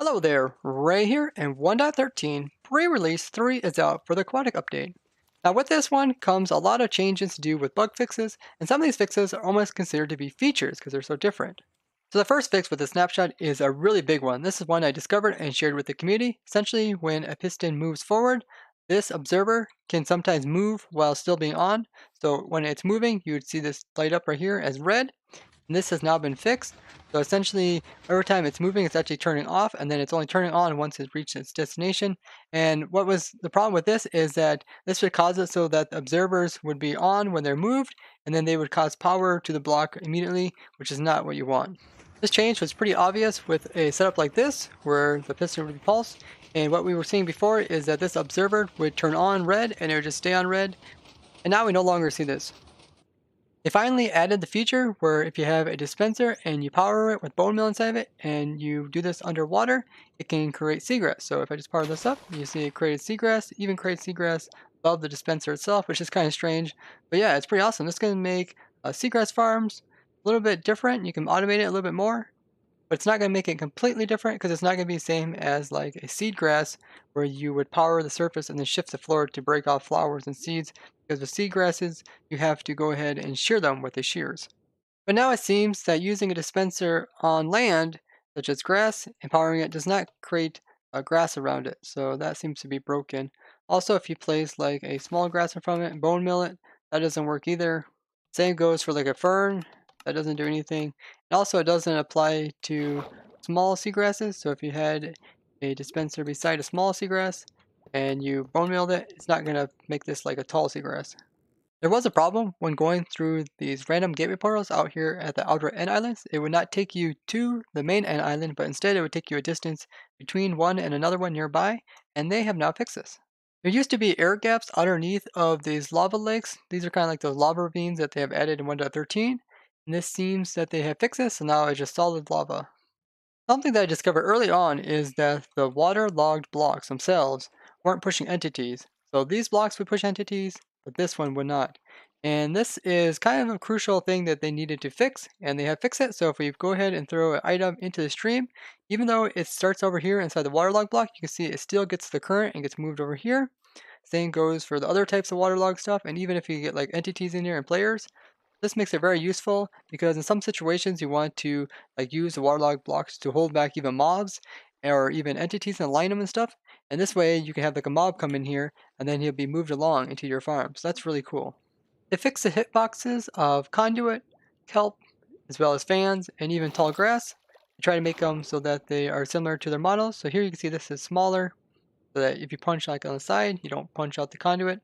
Hello there, Ray here, and 1.13 pre-release 3 is out for the Aquatic update. Now with this one comes a lot of changes to do with bug fixes, and some of these fixes are almost considered to be features because they're so different. So the first fix with the snapshot is a really big one. This is one I discovered and shared with the community. Essentially, when a piston moves forward, this observer can sometimes move while still being on. So when it's moving, you would see this light up right here as red, and this has now been fixed. So essentially, every time it's moving, it's actually turning off, and then it's only turning on once it's reached its destination. And what was the problem with this is that this would cause it so that the observers would be on when they're moved, and then they would cause power to the block immediately, which is not what you want. This change was pretty obvious with a setup like this, where the piston would be pulsed, and what we were seeing before is that this observer would turn on red, and it would just stay on red, and now we no longer see this. They finally added the feature where if you have a dispenser and you power it with bone meal inside of it and you do this underwater, it can create seagrass. So if I just power this up, you see it created seagrass, even creates seagrass above the dispenser itself, which is kind of strange. But yeah, it's pretty awesome. This can make seagrass farms a little bit different. You can automate it a little bit more, but it's not going to make it completely different because it's not going to be the same as like a seed grass where you would power the surface and then shift the floor to break off flowers and seeds. Because with seed grasses, you have to go ahead and shear them with the shears. But now it seems that using a dispenser on land, such as grass, and powering it does not create grass around it. So that seems to be broken. Also, if you place like a small grass in front of it and bone mill it, that doesn't work either. Same goes for like a fern, that doesn't do anything. And also it doesn't apply to small seagrasses. So if you had a dispenser beside a small seagrass and you bone milled it, it's not gonna make this like a tall seagrass. There was a problem when going through these random gateway portals out here at the outer end islands. It would not take you to the main end island, but instead it would take you a distance between one and another one nearby, and they have now fixed this. There used to be air gaps underneath of these lava lakes. These are kind of like those lava ravines that they have added in 1.13, and this seems that they have fixed this, so now it's just solid lava. Something that I discovered early on is that the water-logged blocks themselves weren't pushing entities. So these blocks would push entities, but this one would not. And this is kind of a crucial thing that they needed to fix, and they have fixed it. So if we go ahead and throw an item into the stream, even though it starts over here inside the waterlogged block, you can see it still gets the current and gets moved over here. Same goes for the other types of waterlogged stuff, and even if you get like entities in here and players, this makes it very useful because in some situations you want to like use the waterlogged blocks to hold back even mobs or even entities and align them and stuff. And this way you can have like a mob come in here and then he'll be moved along into your farm. So that's really cool. They fixed the hitboxes of conduit, kelp, as well as fans and even tall grass. They try to make them so that they are similar to their models. So here you can see this is smaller so that if you punch like on the side, you don't punch out the conduit.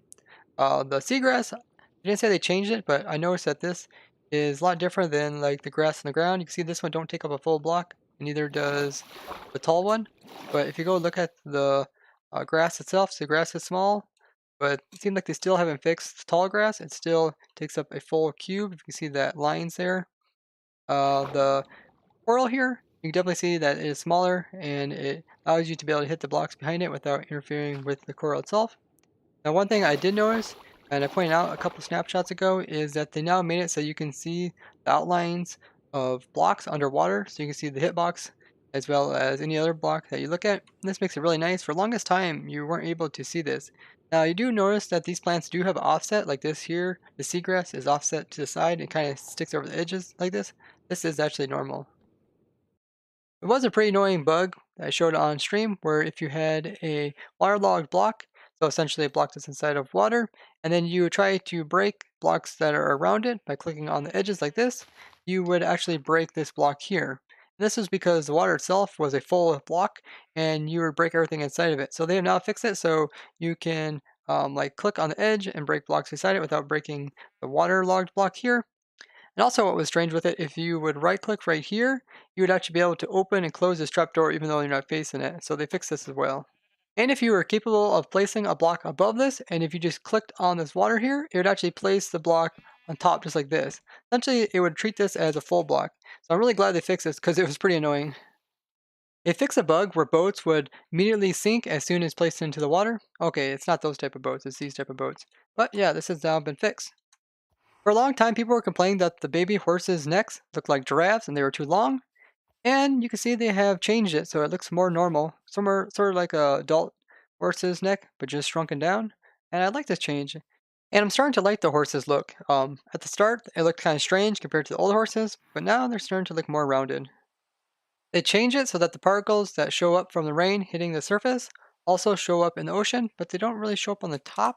The seagrass, I didn't say they changed it, but I noticed that this is a lot different than like the grass on the ground. You can see this one don't take up a full block, and neither does the tall one. But if you go look at the grass itself, so the grass is small, but it seems like they still haven't fixed the tall grass. It still takes up a full cube. If you can see that lines there. The coral here, you can definitely see that it is smaller, and it allows you to be able to hit the blocks behind it without interfering with the coral itself. Now, one thing I did notice, and I pointed out a couple snapshots ago, is that they now made it so you can see the outlines of blocks underwater. So you can see the hitbox as well as any other block that you look at. And this makes it really nice. For the longest time, you weren't able to see this. Now, you do notice that these plants do have offset, like this here. The seagrass is offset to the side and kind of sticks over the edges like this. This is actually normal. It was a pretty annoying bug that I showed on stream where if you had a waterlogged block, so essentially a block that's inside of water, and then you try to break blocks that are around it by clicking on the edges like this, you would actually break this block here. And this was because the water itself was a full block and you would break everything inside of it. So they have now fixed it so you can like click on the edge and break blocks beside it without breaking the waterlogged block here. And also what was strange with it, if you would right click right here, you would actually be able to open and close this trapdoor even though you're not facing it. So they fixed this as well. And if you were capable of placing a block above this, and if you just clicked on this water here, it would actually place the block on top just like this. Essentially, it would treat this as a full block. So I'm really glad they fixed this because it was pretty annoying. They fixed a bug where boats would immediately sink as soon as placed into the water. Okay, it's not those type of boats, it's these type of boats. But yeah, this has now been fixed. For a long time, people were complaining that the baby horses' necks looked like giraffes and they were too long. And you can see they have changed it so it looks more normal, somewhere sort of like a adult horse's neck, but just shrunken down. And I like this change. And I'm starting to like the horses look. At the start, it looked kind of strange compared to the old horses, but now they're starting to look more rounded. They change it so that the particles that show up from the rain hitting the surface also show up in the ocean, but they don't really show up on the top.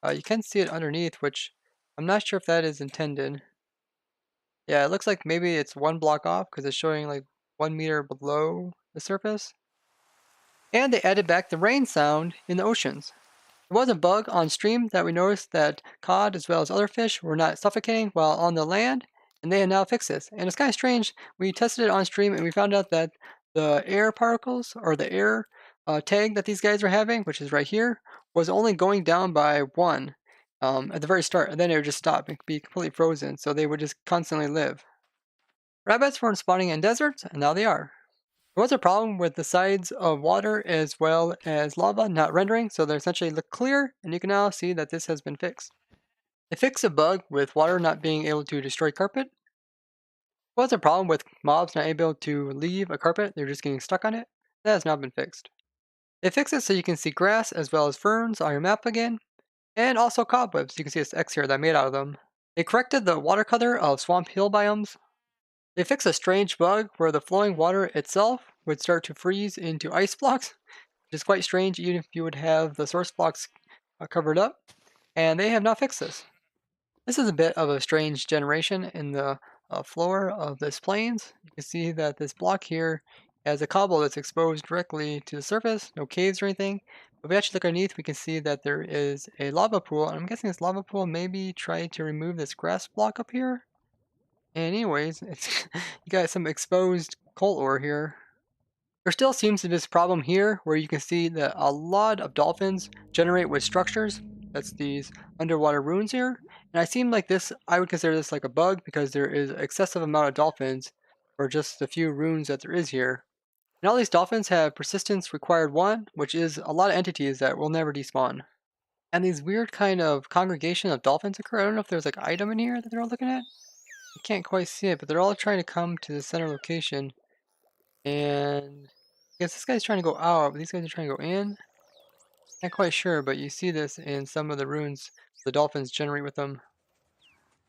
You can see it underneath, which I'm not sure if that is intended. Yeah, it looks like maybe it's one block off because it's showing like 1 meter below the surface. And they added back the rain sound in the oceans. There was a bug on stream that we noticed that cod as well as other fish were not suffocating while on the land, and they have now fixed this. And it's kind of strange. We tested it on stream and we found out that the air particles or the air tag that these guys were having, which is right here, was only going down by one at the very start, and then it would just stop and be completely frozen, so they would just constantly live. Rabbits weren't spawning in deserts, and now they are. There was a problem with the sides of water as well as lava not rendering, so they essentially look clear, and you can now see that this has been fixed. They fixed a bug with water not being able to destroy carpet. There was a problem with mobs not able to leave a carpet, they're just getting stuck on it. That has now been fixed. They fixed it so you can see grass as well as ferns on your map again, and also cobwebs. You can see this X here that I made out of them. They corrected the water color of swamp hill biomes. They fixed a strange bug where the flowing water itself would start to freeze into ice blocks, which is quite strange even if you would have the source blocks covered up, and they have not fixed this. This is a bit of a strange generation in the floor of this plains. You can see that this block here has a cobble that's exposed directly to the surface, no caves or anything. If we actually look underneath, we can see that there is a lava pool, and I'm guessing this lava pool maybe tried to remove this grass block up here. And anyways, it's you got some exposed coal ore here. There still seems to be this problem here where you can see that a lot of dolphins generate with structures. That's these underwater ruins here. And I seem like this, I would consider this like a bug because there is excessive amount of dolphins for just the few runes that there is here. And all these dolphins have persistence required 1, which is a lot of entities that will never despawn. And these weird kind of congregation of dolphins occur. I don't know if there's like an item in here that they're all looking at. I can't quite see it, but they're all trying to come to the center location. And I guess this guy's trying to go out, but these guys are trying to go in. Not quite sure, but you see this in some of the runes the dolphins generate with them.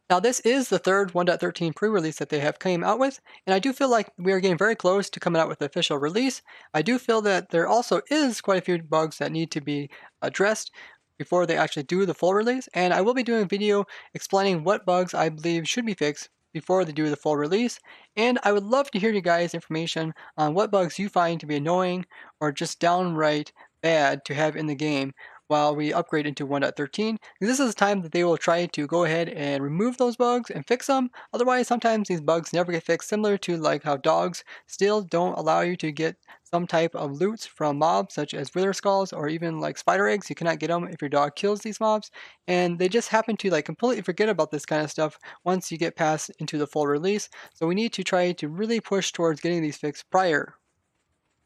Now this is the third 1.13 pre-release that they have came out with, and I do feel like we are getting very close to coming out with the official release. I do feel that there also is quite a few bugs that need to be addressed before they actually do the full release, and I will be doing a video explaining what bugs I believe should be fixed before they do the full release, and I would love to hear you guys' information on what bugs you find to be annoying or just downright bad to have in the game while we upgrade into 1.13. This is the time that they will try to go ahead and remove those bugs and fix them. Otherwise, sometimes these bugs never get fixed, similar to like how dogs still don't allow you to get some type of loot from mobs such as wither skulls or even like spider eggs. You cannot get them if your dog kills these mobs, and they just happen to like completely forget about this kind of stuff once you get past into the full release. So we need to try to really push towards getting these fixed prior.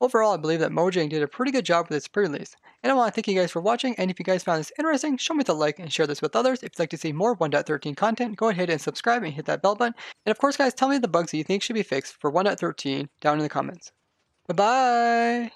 Overall, I believe that Mojang did a pretty good job with its pre-release. And I want to thank you guys for watching, and if you guys found this interesting, show me the like and share this with others. If you'd like to see more 1.13 content, go ahead and subscribe and hit that bell button. And of course guys, tell me the bugs that you think should be fixed for 1.13 down in the comments. Bye bye!